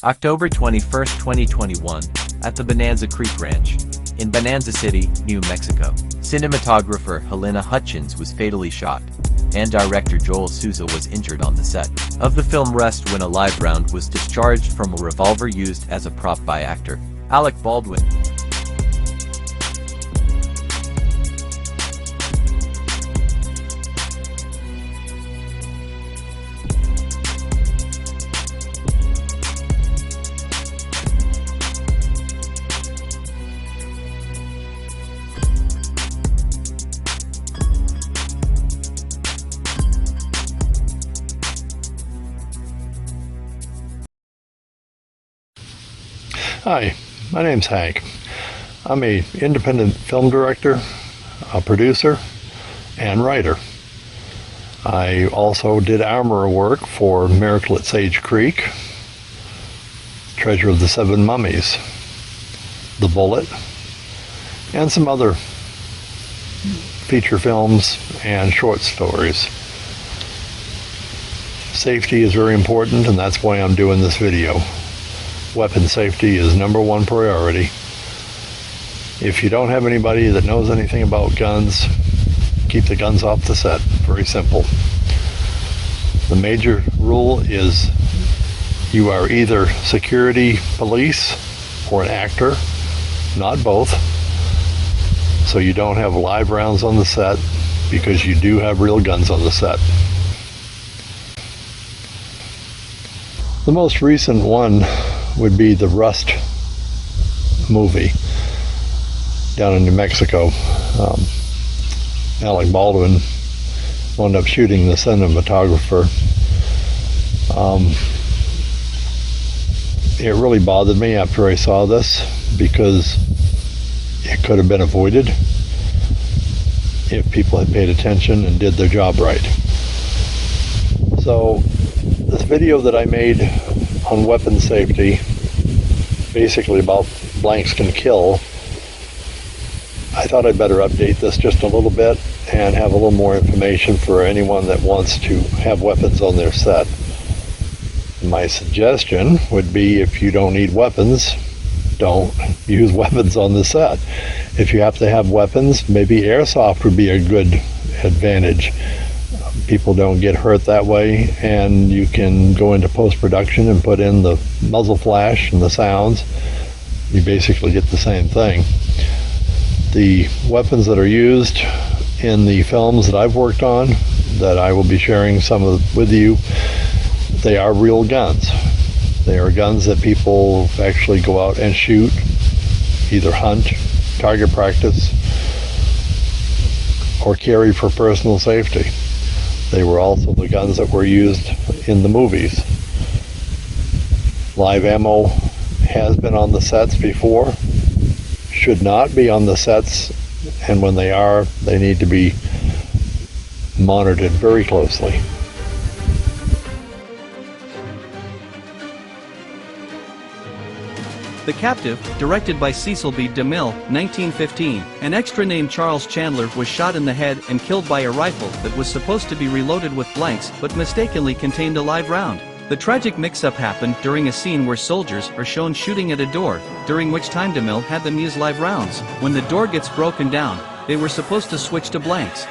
October 21, 2021, at the Bonanza Creek Ranch, in Bonanza City, New Mexico. Cinematographer Helena Hutchins was fatally shot, and director Joel Souza was injured on the set of the film Rest when a live round was discharged from a revolver used as a prop by actor Alec Baldwin. Hi, my name's Hank. I'm an independent film director, a producer, and writer. I also did armor work for Miracle at Sage Creek, Treasure of the Seven Mummies, The Bullet, and some other feature films and short stories. Safety is very important, and that's why I'm doing this video. Weapon safety is #1 priority. If you don't have anybody that knows anything about guns, keep the guns off the set. Very simple. The major rule is you are either security police or an actor, not both. So you don't have live rounds on the set, because you do have real guns on the set. The most recent one would be the Rust movie down in New Mexico. Alec Baldwin wound up shooting the cinematographer. It really bothered me after I saw this, because it could have been avoided if people had paid attention and did their job right. So this video that I made on weapon safety, basically about blanks can kill, I thought I'd better update this just a little bit and have a little more information for anyone that wants to have weapons on their set. My suggestion would be, if you don't need weapons, don't use weapons on the set. If you have to have weapons, maybe airsoft would be a good advantage. People don't get hurt that way, and you can go into post-production and put in the muzzle flash and the sounds. You basically get the same thing. The weapons that are used in the films that I've worked on, that I will be sharing some of with you, they are real guns. They are guns that people actually go out and shoot, either hunt, target practice, or carry for personal safety. They were also the guns that were used in the movies. Live ammo has been on the sets before, should not be on the sets, and when they are, they need to be monitored very closely. The Captive, directed by Cecil B. DeMille, 1915, an extra named Charles Chandler was shot in the head and killed by a rifle that was supposed to be reloaded with blanks but mistakenly contained a live round. The tragic mix-up happened during a scene where soldiers are shown shooting at a door, during which time DeMille had them use live rounds. When the door gets broken down, they were supposed to switch to blanks.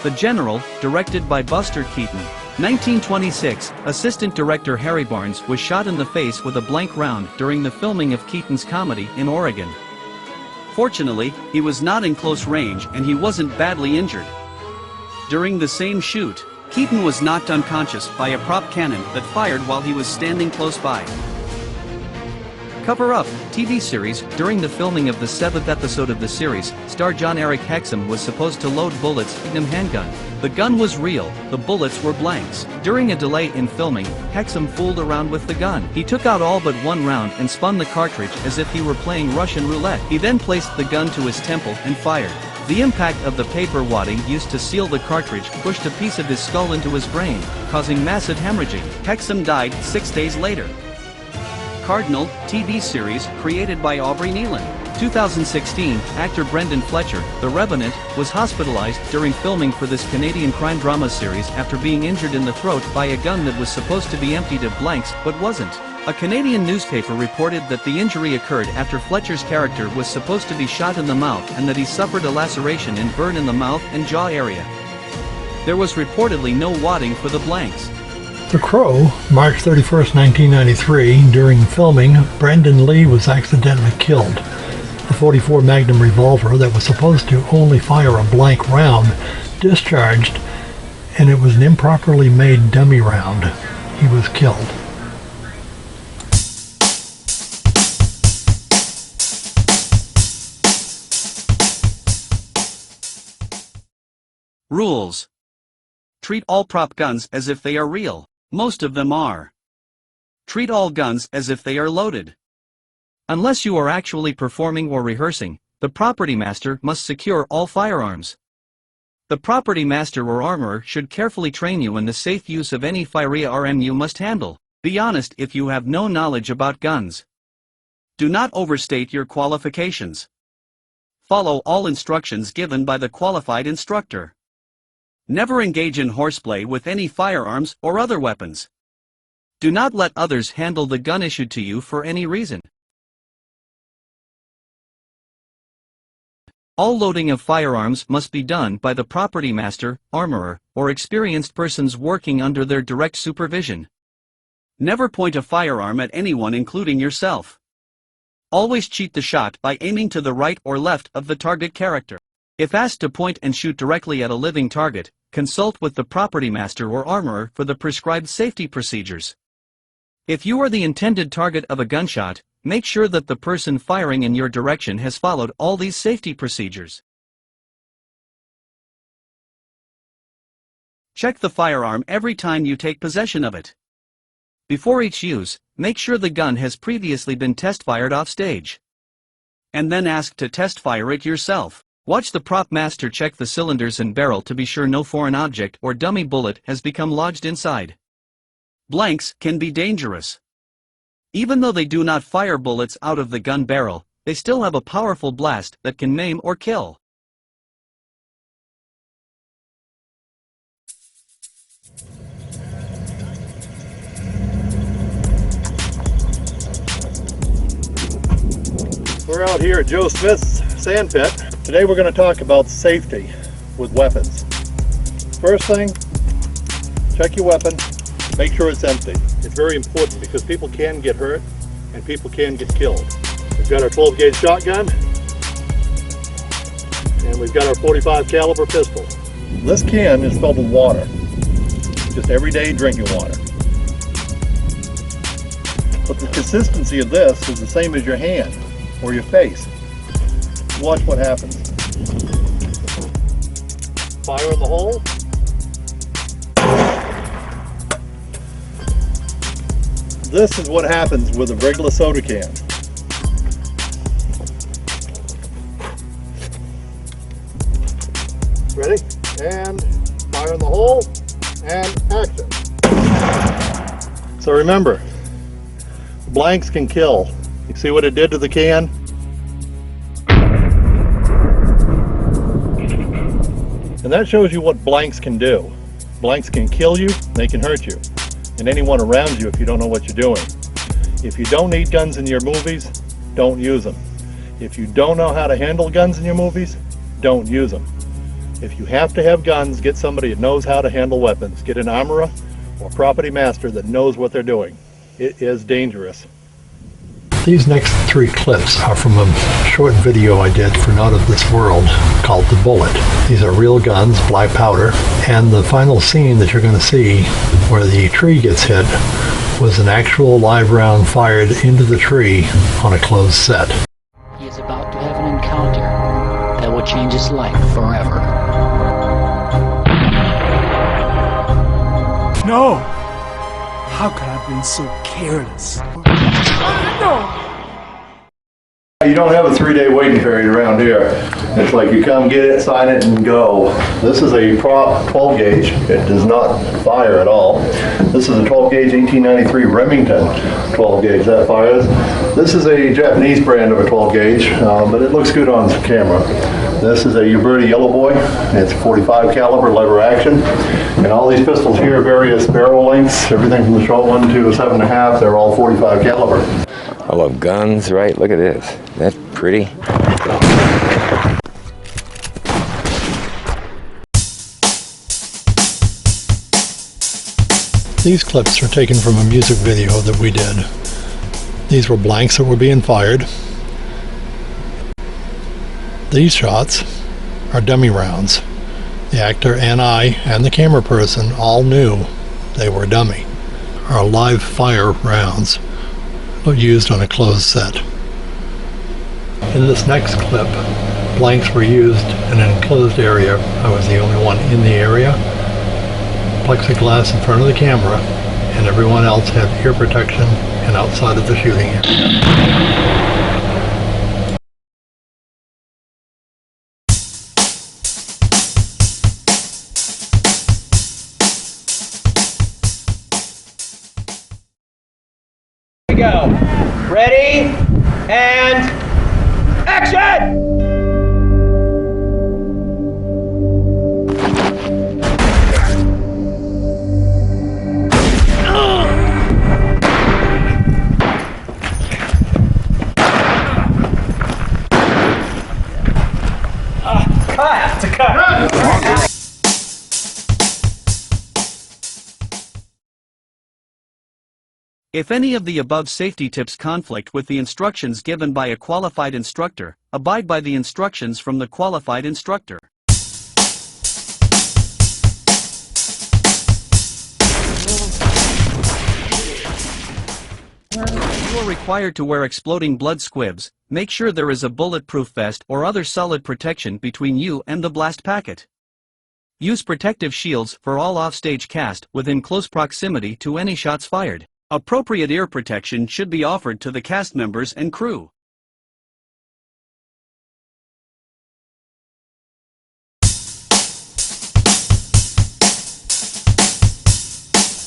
The General, directed by Buster Keaton, 1926, Assistant Director Harry Barnes was shot in the face with a blank round during the filming of Keaton's comedy in Oregon. Fortunately, he was not in close range and he wasn't badly injured. During the same shoot, Keaton was knocked unconscious by a prop cannon that fired while he was standing close by. Cover Up, TV series. During the filming of the 7th episode of the series, star John Eric Hexum was supposed to load bullets in a handgun. The gun was real, the bullets were blanks. During a delay in filming, Hexum fooled around with the gun. He took out all but one round and spun the cartridge as if he were playing Russian roulette. He then placed the gun to his temple and fired. The impact of the paper wadding used to seal the cartridge pushed a piece of his skull into his brain, causing massive hemorrhaging. Hexum died 6 days later. Cardinal, TV series created by Aubrey Nealon. 2016, actor Brendan Fletcher, the Revenant, was hospitalized during filming for this Canadian crime drama series after being injured in the throat by a gun that was supposed to be emptied of blanks but wasn't. A Canadian newspaper reported that the injury occurred after Fletcher's character was supposed to be shot in the mouth and that he suffered a laceration and burn in the mouth and jaw area. There was reportedly no wadding for the blanks. The Crow, March 31st, 1993. During filming, Brandon Lee was accidentally killed. The .44 Magnum revolver that was supposed to only fire a blank round discharged, and it was an improperly made dummy round. He was killed. Rules. Treat all prop guns as if they are real. Most of them are. Treat all guns as if they are loaded. Unless you are actually performing or rehearsing, the property master must secure all firearms. The property master or armorer should carefully train you in the safe use of any firearm you must handle. Be honest if you have no knowledge about guns. Do not overstate your qualifications. Follow all instructions given by the qualified instructor. Never engage in horseplay with any firearms or other weapons. Do not let others handle the gun issued to you for any reason. All loading of firearms must be done by the property master, armorer, or experienced persons working under their direct supervision. Never point a firearm at anyone including yourself. Always cheat the shot by aiming to the right or left of the target character. If asked to point and shoot directly at a living target, consult with the property master or armorer for the prescribed safety procedures. If you are the intended target of a gunshot, make sure that the person firing in your direction has followed all these safety procedures. Check the firearm every time you take possession of it. Before each use, make sure the gun has previously been test-fired off-stage. And then ask to test-fire it yourself. Watch the prop master check the cylinders and barrel to be sure no foreign object or dummy bullet has become lodged inside. Blanks can be dangerous. Even though they do not fire bullets out of the gun barrel, they still have a powerful blast that can maim or kill. We're out here at Joe Smith's sand pit. Today we're going to talk about safety with weapons. First thing, check your weapon, make sure it's empty. It's very important because people can get hurt and people can get killed. We've got our 12 gauge shotgun and we've got our 45 caliber pistol. This can is filled with water, just everyday drinking water. But the consistency of this is the same as your hand or your face. Watch what happens. Fire in the hole. This is what happens with a regular soda can. Ready? And fire in the hole and action. So remember, blanks can kill. You see what it did to the can? And that shows you what blanks can do. Blanks can kill you, they can hurt you, and anyone around you if you don't know what you're doing. If you don't need guns in your movies, don't use them. If you don't know how to handle guns in your movies, don't use them. If you have to have guns, get somebody that knows how to handle weapons. Get an armorer or property master that knows what they're doing. It is dangerous. These next 3 clips are from a short video I did for Not of This World called The Bullet. These are real guns, black powder, and the final scene that you're going to see where the tree gets hit was an actual live round fired into the tree on a closed set. He is about to have an encounter that will change his life forever. No! How could I have been so careless? No! You don't have a 3-day waiting period around here. It's like you come get it, sign it, and go. This is a prop 12 gauge. It does not fire at all. This is a 12 gauge 1893 Remington 12 gauge that fires. This is a Japanese brand of a 12 gauge, but it looks good on camera. This is a Uberti Yellow Boy. It's 45 caliber lever action. And all these pistols here, various barrel lengths, everything from the short one to a 7.5, they're all 45 caliber. I love guns, right? Look at this. That's pretty. These clips are taken from a music video that we did. These were blanks that were being fired. These shots are dummy rounds. The actor and I and the camera person all knew they were dummy. Our live fire rounds were used on a closed set. In this next clip, blanks were used in an enclosed area. I was the only one in the area. Plexiglass in front of the camera, and everyone else had ear protection and outside of the shooting area. Go. Ready and action! Cut! It's a cut! If any of the above safety tips conflict with the instructions given by a qualified instructor, abide by the instructions from the qualified instructor. If you are required to wear exploding blood squibs, make sure there is a bulletproof vest or other solid protection between you and the blast packet. Use protective shields for all offstage cast within close proximity to any shots fired. Appropriate ear protection should be offered to the cast members and crew.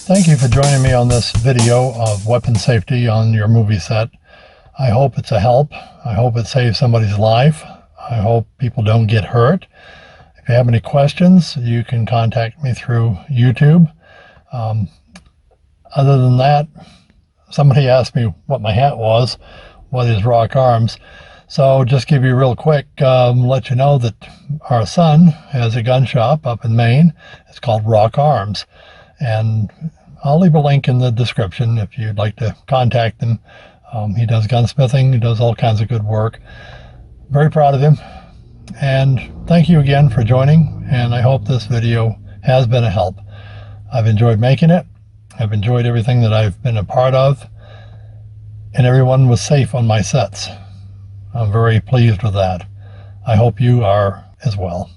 Thank you for joining me on this video of weapon safety on your movie set. I hope it's a help. I hope it saves somebody's life. I hope people don't get hurt. If you have any questions, you can contact me through YouTube. Other than that, somebody asked me what my hat was, what is Rock Arms. So just give you real quick, let you know that our son has a gun shop up in Maine. It's called Rock Arms. And I'll leave a link in the description if you'd like to contact him. He does gunsmithing, he does all kinds of good work. Very proud of him. And thank you again for joining, and I hope this video has been a help. I've enjoyed making it. I've enjoyed everything that I've been a part of, and everyone was safe on my sets. I'm very pleased with that. I hope you are as well.